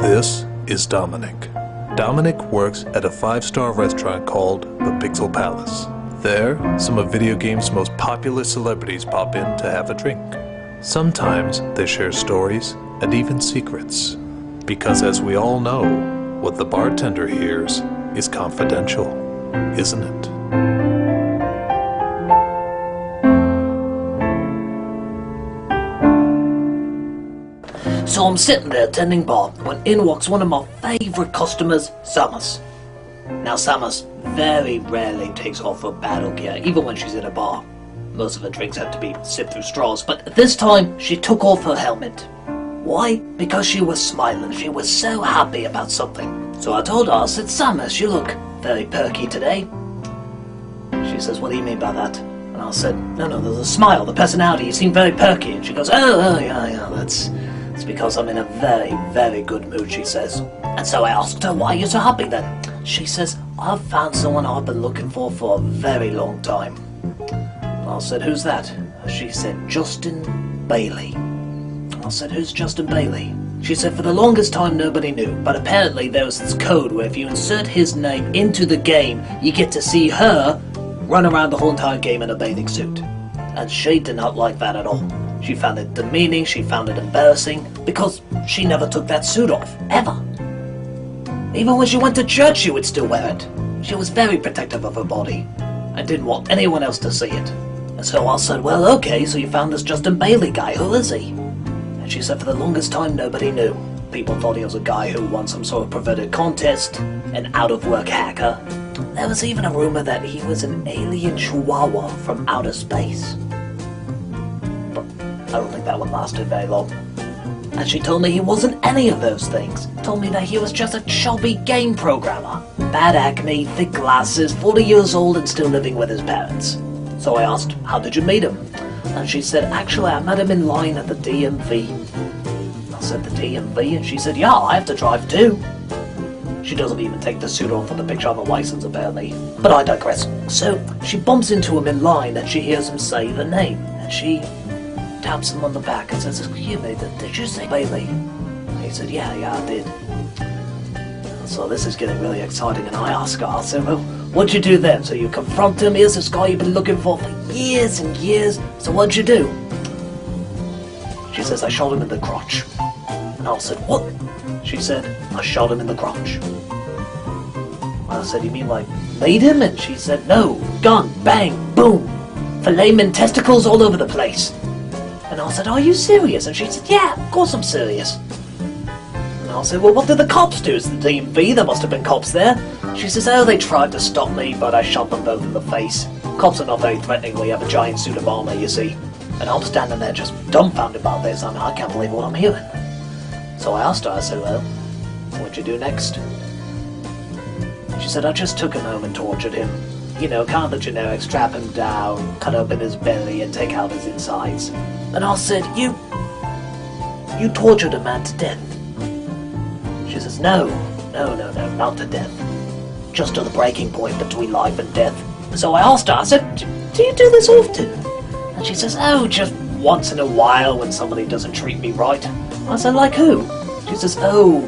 This is Dominic. Dominic works at a 5-star restaurant called the Pixel Palace. There, some of video games' most popular celebrities pop in to have a drink. Sometimes they share stories and even secrets. Because as we all know, what the bartender hears is confidential, isn't it? So I'm sitting there tending bar when in walks one of my favourite customers, Samus. Now Samus very rarely takes off her battle gear, even when she's in a bar. Most of her drinks have to be sipped through straws, but this time she took off her helmet. Why? Because she was smiling. She was so happy about something. So I told her, I said, Samus, you look very perky today. She says, what do you mean by that? And I said, no, there's a smile, the personality, you seem very perky. And she goes, yeah, that's because I'm in a very, very good mood, she says. And so I asked her, why are you so happy then? She says, I've found someone I've been looking for a very long time. I said, who's that? She said, Justin Bailey. I said, who's Justin Bailey? She said, for the longest time nobody knew, but apparently there was this code where if you insert his name into the game, you get to see her run around the whole entire game in a bathing suit. And she did not like that at all. She found it demeaning, she found it embarrassing, because she never took that suit off, ever. Even when she went to church, she would still wear it. She was very protective of her body, and didn't want anyone else to see it. And so I said, well, okay, so you found this Justin Bailey guy, who is he? And she said, for the longest time, nobody knew. People thought he was a guy who won some sort of perverted contest, an out-of-work hacker. There was even a rumor that he was an alien chihuahua from outer space. I don't think that one lasted very long. And she told me he wasn't any of those things. Told me that he was just a chubby game programmer. Bad acne, thick glasses, 40 years old and still living with his parents. So I asked, how did you meet him? And she said, actually I met him in line at the DMV. I said, the DMV? And she said, yeah, I have to drive too. She doesn't even take the suit off for the picture of a license apparently. But I digress. So she bumps into him in line and she hears him say the name. And she taps him on the back and says, excuse me, did you say Bailey? And he said, yeah, I did. So this is getting really exciting, and I ask her, I said, well, what'd you do then? So you confront him, here's this guy you've been looking for years and years, so what'd you do? She says, I shot him in the crotch. And I said, what? She said, I shot him in the crotch. I said, you mean like, made him? And she said, no, gun, bang, boom, filet testicles all over the place. And I said, are you serious? And she said, yeah, of course I'm serious. And I said, well, what did the cops do? It's the DMV, there must have been cops there. She says, oh, they tried to stop me, but I shot them both in the face. Cops are not very threatening when you have a giant suit of armor, you see. And I'm standing there just dumbfounded about this. I mean, I can't believe what I'm hearing. So I asked her, I said, well, what'd you do next? She said, I just took him home and tortured him. You know, kind of the generic, strap him down, cut open his belly and take out his insides. And I said, you tortured a man to death. She says, no, not to death. Just to the breaking point between life and death. So I asked her, I said, do you do this often? And she says, oh, just once in a while when somebody doesn't treat me right. I said, like who? She says, oh,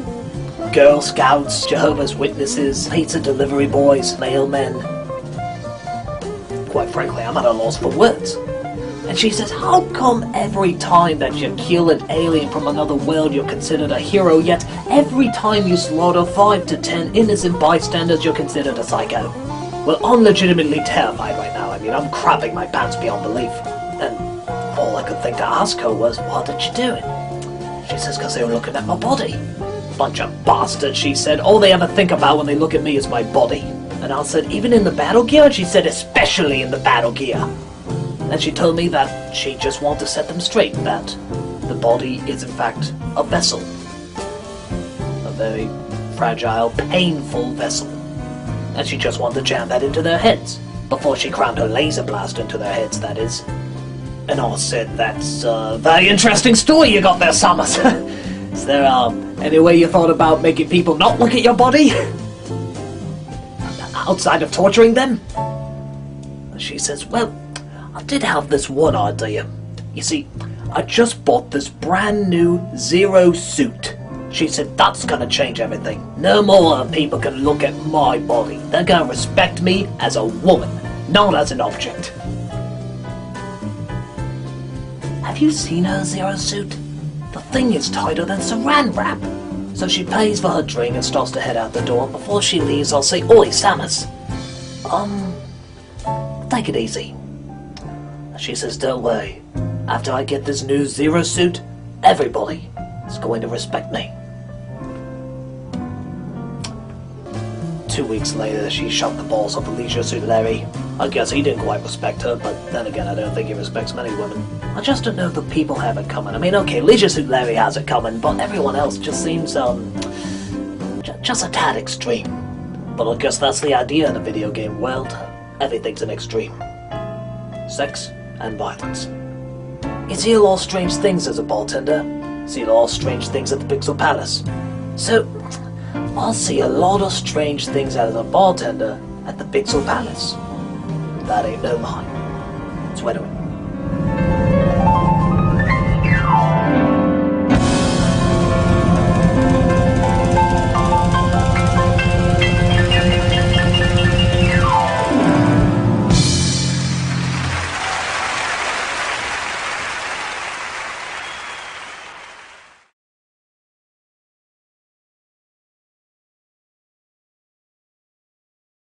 Girl Scouts, Jehovah's Witnesses, pizza delivery boys, mailmen. Quite frankly, I'm at a loss for words. And she says, how come every time that you kill an alien from another world you're considered a hero, yet every time you slaughter 5 to 10 innocent bystanders you're considered a psycho? Well, I'm legitimately terrified right now. I mean, I'm crapping my pants beyond belief. And all I could think to ask her was, why did you do it? She says, because they were looking at my body. Bunch of bastards, she said. All they ever think about when they look at me is my body. And I said, even in the battle gear? And she said, especially in the battle gear. And she told me that she just wanted to set them straight, that the body is in fact a vessel. A very fragile, painful vessel. And she just wanted to jam that into their heads. Before she crammed her laser blast into their heads, that is. And I said, that's a very interesting story you got there, Samus. Is there any way you thought about making people not look at your body? Outside of torturing them? And she says, well, I did have this one idea. You see, I just bought this brand new Zero suit. She said that's gonna change everything. No more people can look at my body. They're gonna respect me as a woman, not as an object. Have you seen her zero suit? The thing is tighter than saran wrap. So she pays for her drink and starts to head out the door. Before she leaves, I'll say, "Oi, Samus. Take it easy." She says, "Don't worry. After I get this new zero suit, everybody is going to respect me." 2 weeks later, she shot the balls off the leisure suit Larry. I guess he didn't quite respect her, but then again, I don't think he respects many women. I just don't know if the people have it coming. I mean, okay, leisure suit Larry has it coming, but everyone else just seems, just a tad extreme. But I guess that's the idea in the video game world. Everything's an extreme. Sex and violence. You see a lot of strange things as a bartender. See a lot of strange things at the Pixel Palace. So, I'll see a lot of strange things as a bartender at the Pixel Palace. That ain't no lie. Sweater.